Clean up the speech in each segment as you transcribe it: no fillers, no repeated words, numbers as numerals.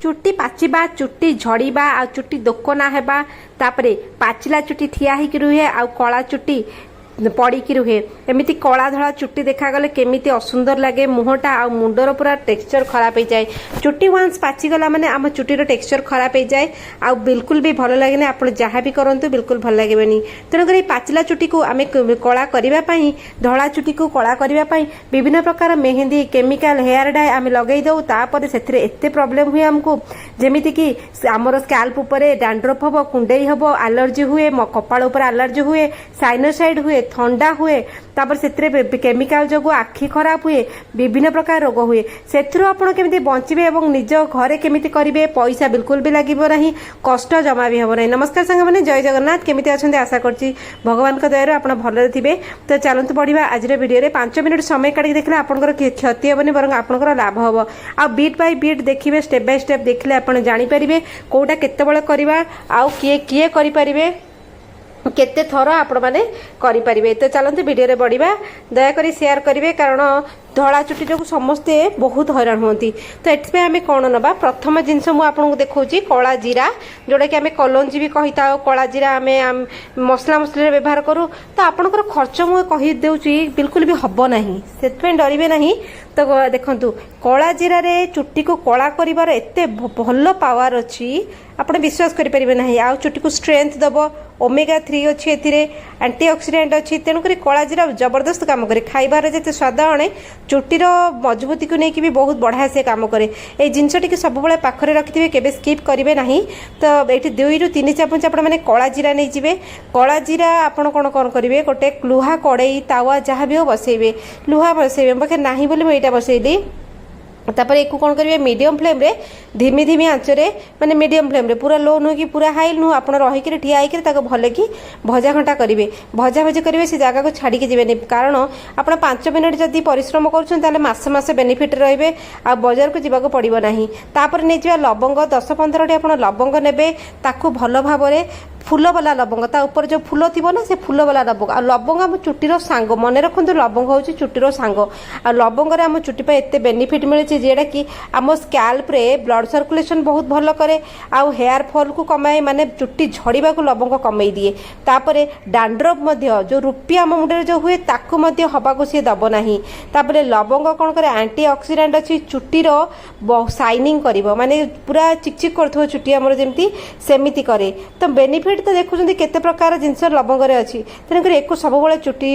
चुट्टी पाचिबा चुट्टी झड़ीबा आ चुट्टी दोकना हेबा तापरे पाचिला चुट्टी ठिया ही रुहे आ कला चुट्टी पड़ी रुहे एमती कला धड़ा चुट्टी देखागले केमिति असुंदर लगे मुहटा आ मुंडर पूरा टेक्सचर खराब हो जाए चुट्टी वांस पाचिगला माने आम चुट्टीर टेक्सचर खराब हो जाए आ बिल्कुल भी भल लगे आप जहाँ भी करंतु बिल्कुल भल लगे तेणुकर पाचिला चुट्टी को आम कला करने धड़ा चुट्टी को कला करने विभिन्न प्रकार मेहंदी केमिकल हेयर डाई आम लगे दऊ तापर से एत प्रोब्लेम हुए आमको जमीती कि आमर स्कैल्प उपरे डैंड्रफ हम कुंडई हम एलर्जी हुए कपाल उपर एलर्जी हुए साइनोसाइड हुए ठंडा हुए तापर से केमिकल जो आखि खराब हुए विभिन्न प्रकार रोग हुए से आपड़ केमी बचे और निज घरे केमी करेंगे पैसा बिल्कुल भी लगे ना कष्ट जमा भी हम ना। नमस्कार सांग मैंने जय जगन्नाथ केमी अच्छा आशा करुँच भगवान दयार आप भल थे तो चलते बढ़िया आज भिडियो 5 मिनट समय काटिक देखले आपंकर क्षति हेनी बर आपंकर लाभ हम आ बीट बाय बीट देखिए स्टेप बाय स्टेप देखले आप जानीपारे कौटा केतबेले करवा आउ किए किए करें केते थर आपण मैंने करें तो चलते भिडियो बढ़िया दयाकोरी शेयर करेंगे कारण धड़ा चुट्टी जो समस्ते बहुत हैरान होती तो ये आम कौन नवा प्रथम जिनस मुझे देखा कला जीरा जोटा कि आम कलंजी भी कही था कला जीरा आम मसला मसली व्यवहार करूँ तो आपंकर खर्च मुझे कहीदे बिल्कुल भी हम ना से डरवे ना तो देखु कला जीरा रे चुट्टी को कला कर एत भल पावर अच्छी आप विश्वास करेंगे ना आ चुट्टी को स्ट्रेंथ दब ओमेगा 3 अच्छी एंटी ऑक्सीडेंट अच्छी तेणुक कला जीरा जबरदस्त काम करे खाइबार जिते स्वाद आने चुट्टीर मजबूती को लेकिन भी बहुत बढ़िया से काम करे ये जिनस टी सब पाखे रखिथे केबे स्किप करेंगे ना तो ये 2 ରୁ 3 चामच आप कला जीरा नहीं जी कला जीरा आप कौन करेंगे गोटे लुहा कड़ई तावा जहाँ भी हो बसैबे लुहा बसैबे पाखे ना बोली मुझे बसैली तापर एक कौन करेंगे मीडियम फ्लेम रे धीमी धीमी आंचरे माने मीडियम फ्लेम रे पूरा लो नुह कि पूरा हाई नुह आप रहीकि ठिया होकर भल कि भजा घंटा करेंगे भजा भजी करेंगे से जगह को छाड़ी जीवे कारण आप 5 मिनट जदि परिश्रम कर मासे बेनिफिट रे आ बाजार को जीवा पड़ो ना तापर नहीं जा लवंग 10-15 टी आप लवंग ने भल भाव फूल वाला लवंग ता ऊपर जो फूल थी ना से फूल वाला लवंग आ लवंग आम चुट्टीर सांग मन रखु लवंग हूँ चुट्टीर सांग आ लवंग आम चुट्टी एत बेनिफिट मिले जेटा कि आम स्कैल्प रे ब्लड सर्कुलेशन बहुत भल करे आउ हेयर फॉल को कमाए माने चुट्टी झड़ीबा को लवंग कमई दिए तापरे डैंड्रफ जो रुपी आम मुंडे जो हुए ताकू हवा को सी दब ना तापरे लवंग कौन करे एंटी ऑक्सीडेंट अच्छी चुट्टीर शाइनिंग कर माने पूरा चिकचिक कर चुट्टी आमर जमी सेमिति करे तो बेनिफिट तो देखुं केते प्रकार जिनस लवंग अच्छी तेणुक एक सब चुट्टी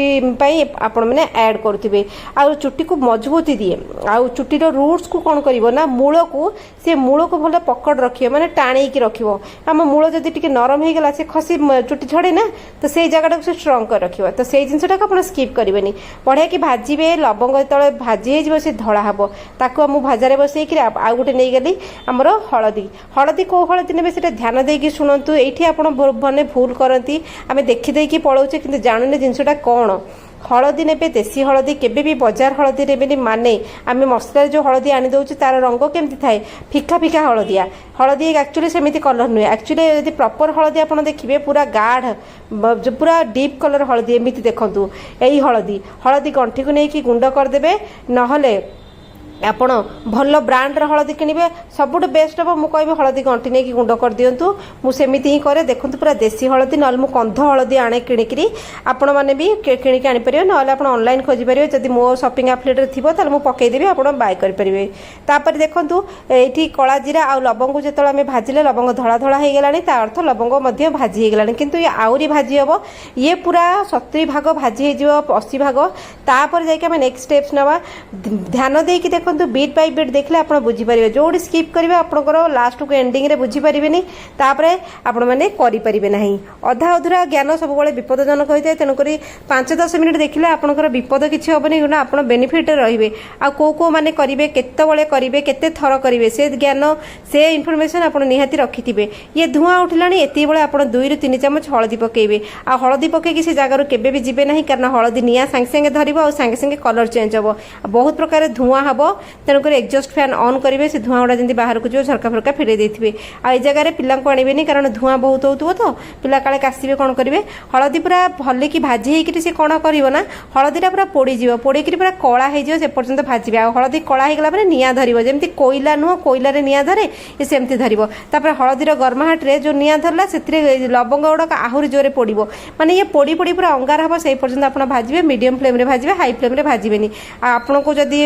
आपण मैंने ऐड करुवे आ चुट्टी को मजबूती दिए आउ चुट्टीर रूट्स को कौन कर ना मूल को सी मूल को भल पकड़ रखिए माने टाणी की रखियो आम मूल जदि टिके नरम हो गला से खसी चुट्टी झड़े ना तो से जगह से स्ट्रंग कर रखियो तो से जिनटा को स्किप करेंगे बढ़िया कि भाजबे लवंग जो भाजी हो से धड़ा हम ताकू मुझे भाजारे बसई आउ गोटे नहीं गली आमर हलदी हलदी कौ हलदी ने ध्यान देकी शुणु ये आप मैंने भूल करती आम देखीदे पलाऊे कि जानूने जिनटा कौन हलदी ने देसी हलदी केबे भी बाजार हलदी ने माने आम मसला जो हलदी आनी दौचे तार रंग केमती थाए फिका फिका हलदिया हलदी एक्चुअली सेमती कलर नुहे एक्चुअली यदि प्रॉपर हलदी आप देखिए पूरा गाढ़ पूरा डीप कलर हलदी एमती देखु यही हलदी हलदी गंठी को लेकिन गुंड करदे नहले आपण भल ब्रांड हलदी किणवे सबुठ बेस्ट हम मुझे कह हलदी गंठी नहीं गुंड कर दिंतु मुझेमती ही करे देखो पूरा देसी हलदी ना कंध हलदी आने किणिकी आपण मैंने भी किणिकी आनीपर ना आप ऑनलाइन खोजिपारे जब मो शॉपिंग एप्लेट थी तो पकईदेवी आप बाय करेंगे तापर देखूँ ये कला जीरा आ लवंग जो आम भाजिले लवंग धड़ा धड़ा हो गला अर्थ लवंग भाजी होगला किंतु ये आहरी भाजी हम ये पूरा 70 भाग भाजी हो 80 भाग तापर जाके नेक्स्ट स्टेप्स नवा ध्यान देकी देखो बीट बाय बीट देखले आप बुझीपारे जो स्किप करेंगे आपंकर लास्ट को एंडिंग रे बुझीपारे तापर आपण मैंने करें ना अधा अधूरा ज्ञान सब विपदजनक होता है तेणुक 5-10 मिनट देखले आपंकर विपद किसी हेनी ना आप बेनिफिट रे आ कौ कौ मैंने करेंगे केतबले करेंगे केते थर करेंगे से ज्ञान से इनफॉरमेशन आप निहाती रखिथे ये धुआं उठिला ये बड़े आप 2 ରୁ 3 ଚାମଚ हलदी पकेबे आ हलदी पकईकि से जगार केबे भी जीवे ना कारण हलदी निआ सांगे सांगे धरब आ सांगे सांगे कलर चेंज हम बहुत प्रकार धुआं हम तेणुकर एक्जस्ट फैन ऑन करेंगे से धुआं गुड़ा जमी बाहर को जो झरका फरका फेरे देते आ जगह पिला आने कारण धुआं बहुत होता तो पिला काले काशे कौन करेंगे हलदी पूरा भल कि भाजी होकर सी कौन करना हलदीटा पूरा पोड़ीज पोड़ी पूरा कला हो से पर्यटन भाजबे आ हलदी कला होगला निआ धर जमी कोईला नुह कोईलार निआ धरे ये सेमती धरब तापर हलदीर गर्माहाटे जो निआ धरला से लवंग गुड़ाक आहरी जोरे पोड़ माने ये पोड़ी पोड़ी पूरा अंगार हम से पर्यटन आप भाजबे मीडियम फ्लेम रे भाजबे हाई फ्लेम रे भाजबेनी आपन को जदि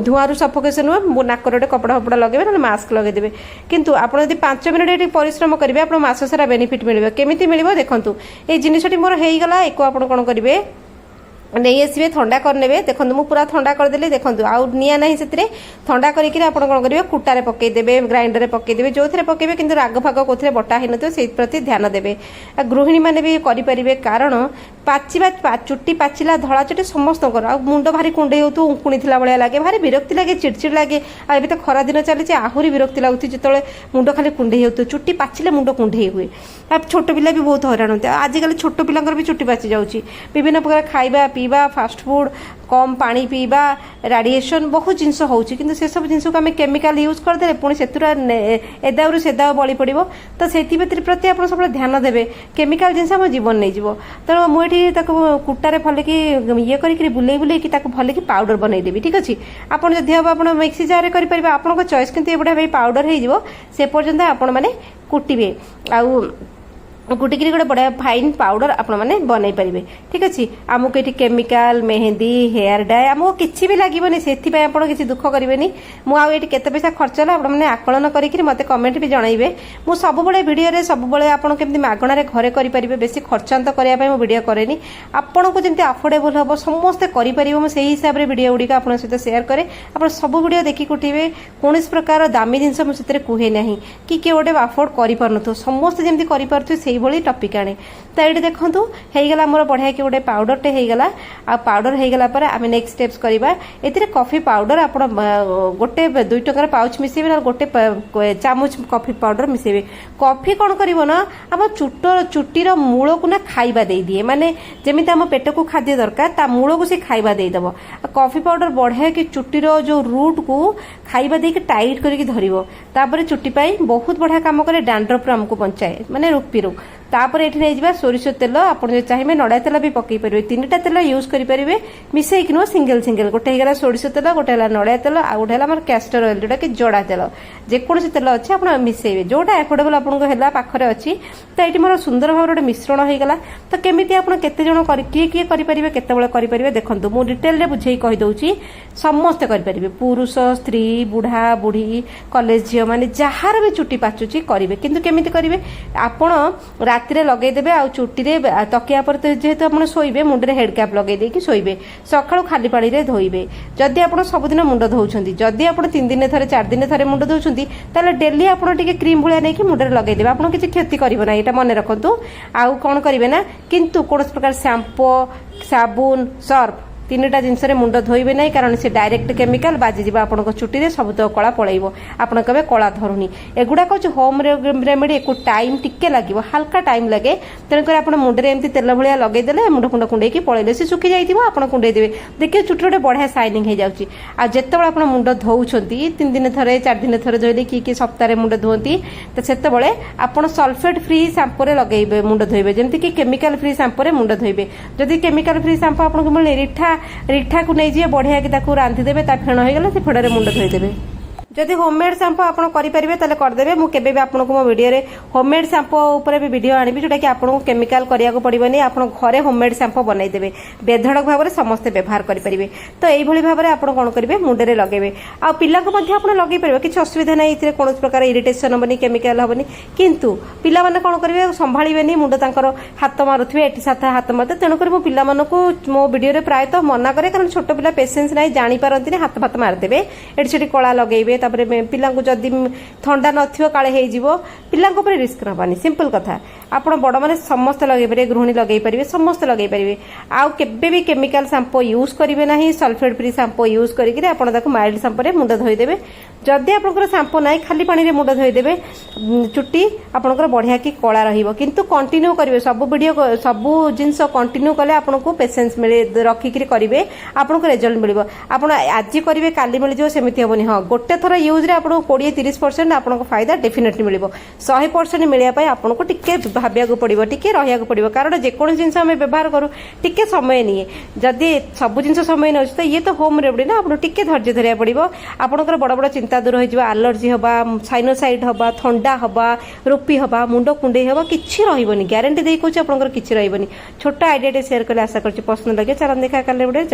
धुआं सफोकेसन हुए नाक कपड़ा फपड़ा लगे ना मास्क लगेदेवे किंतु आप 5 मिनिट ये परिश्रम करेंगे आप मास सारा बेनिफिट मिले केमी मिले देखो ये जिनटी मोर होगा एक आप कौन करेंगे नहीं आसवे थंडा करने देखो मुझे पूरा थंडा करदेली देखो आउ निआ ना से थंडा करके आप कौन करेंगे कुटारे पकईदेवे ग्राइंडर में पकईदेवे जो थे पकईबे कि राग फाग कौन बटा हो न से प्रति ध्यान देवे गृहिणी मैंने भी करेंगे कारण पाचिबा चुट्टी पाचिला धड़ा चुट्टी समस्त मुंड भारी कुंडे हो उंकुणी भाया लगे भारी विरक्ति लगे चिड़चिड़ लगे आ तो खरा दिन चली आहरी विरक्ति लगुच जो मुंड खाली कुंडे हो चुट्टी पाचिले मुंड कुंडे हुए छोट पिला भी बहुत हैरान होते आजिकल छोट पिलांकर भी चुट्टी पाची जाऊँगी विभिन्न प्रकार खाଇବା पीवा फास्ट फूड कम पानी पीवा रेडिएशन बहुत जिनस होची किंतु से सब जिनस को आम केमिकल यूज करदे पुणी से एदावरु सेदा बड़ी पड़ो तो से प्रति आप सब ध्यान देवे केमिकल जिनस आम जीवन नहीं जीव तेणु मुझे कुटारे भलिकी ये कर बुले बुले भल कि पाउडर बनईदेवी ठीक अच्छे आपड़ जदि हम आप मिक्सी जार करेंगे आपन चॉइस किंतु ये बढ़िया पाउडर हो पर्यंत आपण मैंने कुटे आउ कुटिकी गोटे बढ़िया फाइन पाउडर आपण मैंने बनई पारे ठीक अच्छे आमको ये केमिकल मेहंदी हेयर डाई आमको किसी भी लगे से किसी दुख करेंगे मुझे केते पैसा खर्च है आपने आकलन करके मत कमेंट भी जनइबे मु सब भिडियो सब आपड़ी मागणार घरे करेंगे बेसी खर्चांत करने भिडियो कैनि आपन को जमी अफोर्डेबल हम समस्ते करेंगे से हिसाब से भिडियो गुड़िक आप सहित सेयार करे आप सब भिडियो देखिक उठे कौन प्रकार दामी जिनस मुझे कहे ना कि किए गोटे अफोर्ड कर समस्ते जमी कर भली टपिक आने तो ये देखूँ होगला मोर बढ़िया कि गोटे पाउडरटे होगला आ पाउडर होगला पर आम नेक्स्ट स्टेप्स करवा ए कॉफी पाउडर आप गोटे 2 टकर पाउच मिसेबे ना गोटे चामच कॉफी पाउडर मिसेबे कॉफी कौन करिवो ना आम चुट्टीर मूल को ना खाइबा दे दिए माने जेमिति आम पेट को खाद्य दरकार ता मूल को से खाइबा दे दबो कॉफी पाउडर बढ़िया कि चुट्टीर जो रूट को खाइबा दे के टाइट करके धरिवो तापर चुट्टी पाई बहुत बढ़िया काम करे डैंड्रफ हमको बंचाए माने रुपीरू तापर ये नहीं सोरिष तेल आप चाहिए नड़िया तेल भी पकई पारे 3टा तेल यूज करेंगे मिसेक नुह सिंगल सिंगल गोटे होगा सोरिष तेल गोटे नड़िया तेल आ गोटे आम कैस्टर ऑयल जोटा कि जड़ा तेल जेकोसी तेल अच्छे आप मिसेबे जोटा एफोर्डेबल आपको पाखे अच्छी तो ये मोर सुंदर भाव गोटे मिश्रण होगा तो केमी आप केते जन किए किए करेंगे केतबेले करेंगे देखो मुझे डिटेल बुझे कहीदे समस्ते करेंगे पुरुष स्त्री बुढ़ा बुढ़ी कॉलेज झील मैंने जार भी चुट्टी पाचुची करेंगे किंतु केमी करेंगे आपण राति लगेदेवे आ चुट्टी तकिया पर जेहेतु आप शोबे मुंडे हेड कैप लगे शोबे सका खाली पानी में धोइबे जदि आप सबुदिन मुंड धोउछंती जदि आप 3 दिन थरे 4 दिन थरे मुंड धोउछंती ताले डेली आप क्रीम भाया नहीं कि मुंडे लगेदेवे आप किसी क्षति करिवो ना एटा मन रखंतु आउ कौन करेंगे ना किंतु कौन प्रकार शैम्पू साबुन सर्फ 3टा जिनस मुंड धोइबे नहीं कारण से डायरेक्ट केमिकल बाजी आपन चुट्टी सब तो कला पड़ेब आपन कहे कला धरुनी एगुड़ा कौन होम रेमेडी एक टाइम टिके लगे हल्का टाइम लगे तेणुक आप मुंडे एमती तेल भाया लगेदेले मुंड खुंड कुंडे पड़े से सुखी जाइए आप कुंडे देवे देखिए चुट्टी गोटे बढ़िया साइनिंग हो जाऊँगी आ जिते आप मुंड धोउछंती 3 दिन थरे 4 दिन थरे धोइले कि सप्ताह मुंड धोती तो सेतबेले आप सल्फेट फ्री शैम्पू लगेबे मुंड धोइबे जेमति कि केमिकल फ्री शैम्पू मुंड धोइबे जदि केमिकल फ्री शैम्पू आपको मिले रिठा को नहीं जी बढ़िया कि रांधिदेवे फेण होगा से फेड़े मुंड धोईदेवे जदि होममेड शैम्पू आप करेंगे करदे मुझे भी आपको मो वीडियो रे होममेड शैम्पू उपर भी वीडियो आनी जोटा कि आपको केमिकल करिया पड़ोनी आप घरे होममेड शैम्पू बनईदेवे बेधड़क भाव में समस्ते व्यवहार करेंगे तो यही भाव में आप कौन करेंगे मुंडे लगेबे आ पिला को लगे पारे किसी असुविधा ना ये कौन प्रकार इरिटेशन हेनी केमिकल हेनी किंतु पिला माने कौन करेंगे संभाळिबेनी मुंड तांकर हाथ मारुथिबे एटी साथ हाथ मारुथिबे तेणुकर मो पिला मानकु मो वीडियो रे प्रायतः मना करे कारण छोट पिला पेशेंस नहीं जानी पारंती हाथ फाथ मारदेवे एटी सेठी कला लगेबे तापर पिला जदि थंडा नथिबो काले हेजिवो पिला रिस्क नबानी सिंपल कथा आपण बड़ मैंने समस्त लगे पारे गृहिणी लगे पारे समस्त लगे पारे आउ केबे भी केमिकल शैम्पू यूज करेंगे ना सल्फेट फ्री शैम्पू यूज करके माइल्ड शैम्पू मुंड धोईदेवे जदि आप शैम्पू ना खाली पानी रे मुंड धोईदेवे चुट्टी आपंकर बढ़िया कि कला रु कंटिन्यू करेंगे सब वीडियो सब जिनस कंटिन्यू कले आपको पेसेंस मिले रखिक करेंगे आपको रिजल्ट मिल आप आज करेंगे काली मिल सेमती हेनी हाँ गोटे थर यूज रे आपको 20-30% आपको फायदा डेफिनेटली मिल 100% मिलने आपको टिके भाविया पड़ो टिके रहा पड़ो कारण जेको जिन आम व्यवहार करूँ टिके समय निए जदि सब जिन समय नौ तो ये तो होम रेमेडी ना आपको टिके धैर्य धरिया पड़ो आपंकर बड़ बड़ चिंता दूर हो आलर्जी हवा साइनोसाइड हवा थंडा हवा रूपी हवा मुंड कुंडे हवा किसी रही ग्यारंटी दे कौन आपंकर किसी रही छोट आइडिया शेयर कले आशा कर पसंद लगे चलन देखा कल